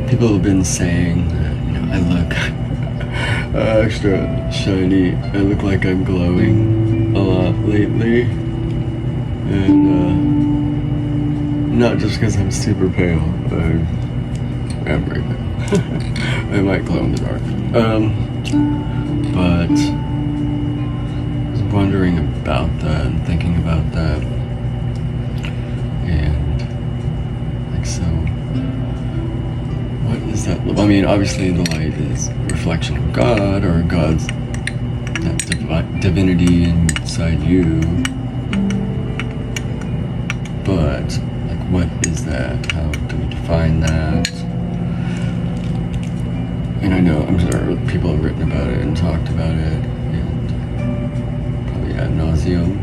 people have been saying that, I look extra shiny. I look like I'm glowing a lot lately. And, not just because I'm super pale. I am very pale. I might glow in the dark. But I was wondering about that and thinking about that. And, so, what is that? I mean, obviously the light is a reflection of God, or God's that divinity inside you. But, what is that? How do we define that? And I know, I'm sure people have written about it and talked about it, and probably ad nauseum.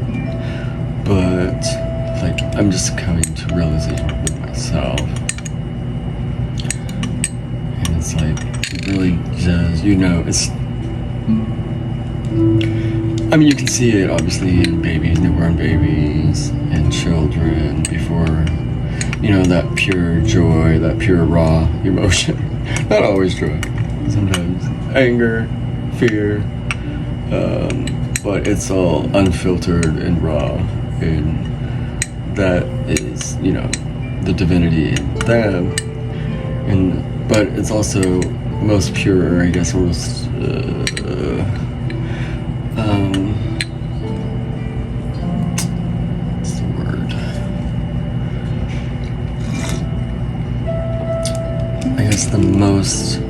But, I'm just coming to realization with myself. And it's it really just, it's, I mean, you can see it obviously in babies, newborn babies, and children before, that pure joy, that pure raw emotion. Not always joy, sometimes anger, fear, but it's all unfiltered and raw, and that is, the divinity in them, but it's also most pure, I guess, most, what's the word? I guess the most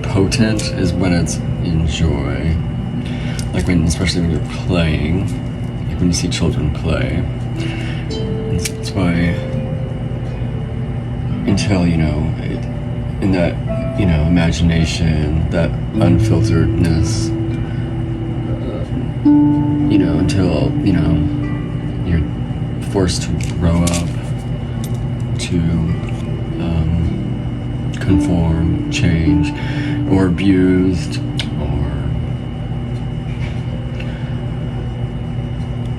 potent is when it's in joy. Especially when you're playing, when you see children play. And so that's why, until, in that, imagination, that unfilteredness, until, you're forced to grow up, to conform, change, or abused,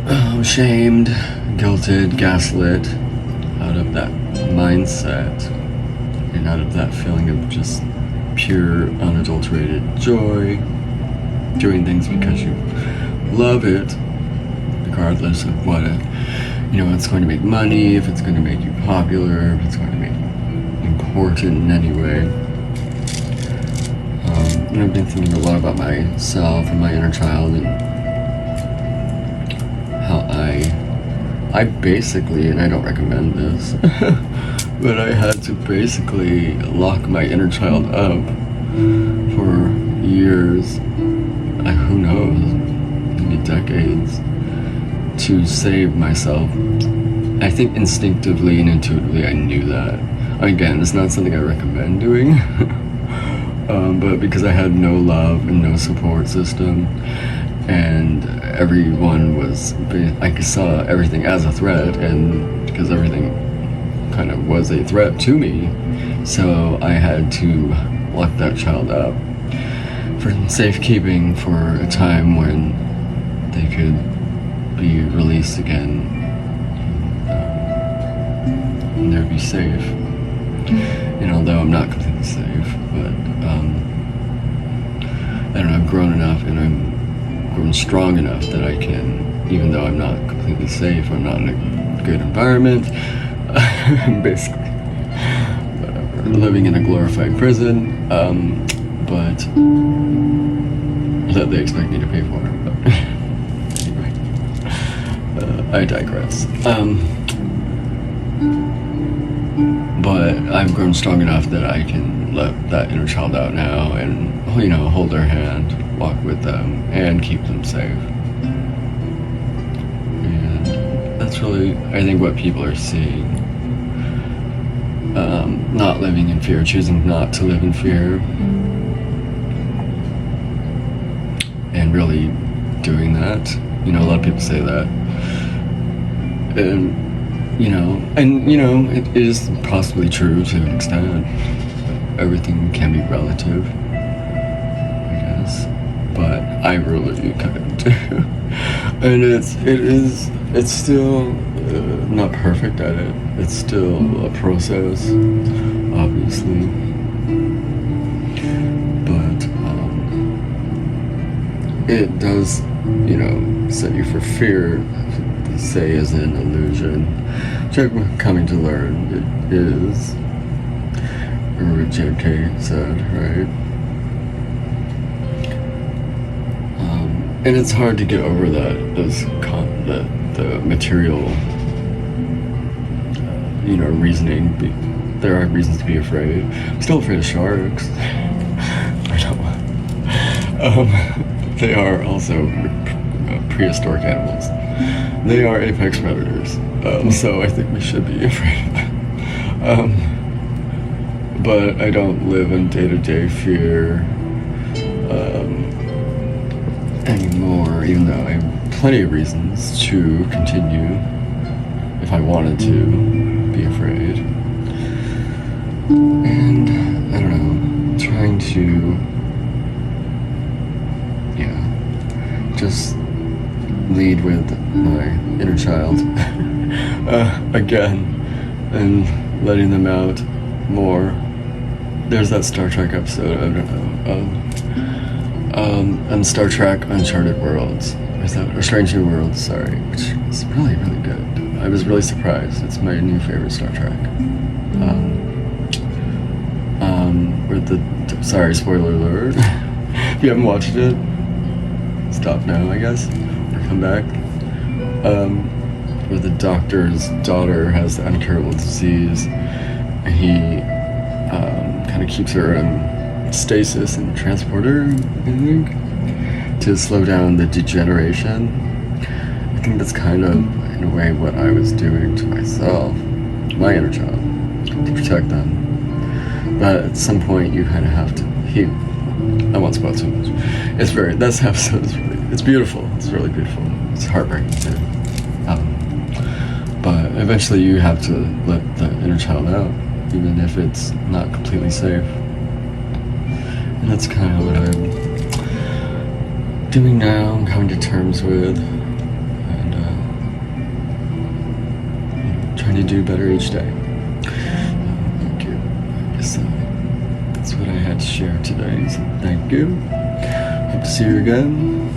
or shamed, guilted, gaslit, out of that mindset, and out of that feeling of just pure, unadulterated joy, doing things because you love it, regardless of what it's going to make money, if it's going to make you popular, if it's going to make you important in any way. I've been thinking a lot about myself and my inner child, and how I basically, and I don't recommend this, but I had to basically lock my inner child up for years, who knows, maybe decades, to save myself. I think instinctively and intuitively I knew that. Again, it's not something I recommend doing, but because I had no love and no support system, and everyone I saw everything as a threat, and because everything kind of was a threat to me, so I had to lock that child up for safekeeping for a time when they could be released again, and they'd be safe. And although I'm not completely safe, but I don't know, I've grown enough and I'm grown strong enough that I can, even though I'm not completely safe, I'm not in a good environment, I'm basically whatever, living in a glorified prison, but that they expect me to pay for it. But anyway, I digress. But I've grown strong enough that I can let that inner child out now and, hold their hand, walk with them, and keep them safe. And that's really, I think, what people are seeing. Not living in fear, choosing not to live in fear, and really doing that. A lot of people say that. And it is possibly true to an extent. Everything can be relative, I guess. But I really couldn't. And it's still not perfect at it. It's still a process, obviously. it does, set you for fear, say is an illusion, which I'm coming to learn it is. Or JK said, right? And it's hard to get over that, the material, reasoning. There are reasons to be afraid. I'm still afraid of sharks. I don't. They are also prehistoric animals. They are apex predators. So I think we should be afraid of them. But I don't live in day-to-day fear anymore, even though I have plenty of reasons to continue if I wanted to be afraid. And I don't know, trying to just lead with my inner child again and letting them out more. There's that Star Trek episode, I don't know, and Star Trek Uncharted Worlds, or Strange New Worlds, sorry, which is really, really good. I was really surprised. It's my new favorite Star Trek. Sorry, spoiler alert. If you haven't watched it, stop now, I guess, or come back. Where the doctor's daughter has the incurable disease, and he kind of keeps her in stasis and transporter, I think, to slow down the degeneration. I think that's kind of, in a way, what I was doing to myself, my inner child, to protect them. But at some point, you kind of have to. I won't spoil too much. This episode is it's beautiful. It's really beautiful. It's heartbreaking too. But eventually, you have to let the inner child out, even if it's not completely safe. And that's kind of what I'm doing now. I'm coming to terms with, and trying to do better each day. Thank you. I guess that's what I had to share today. So thank you. Hope to see you again.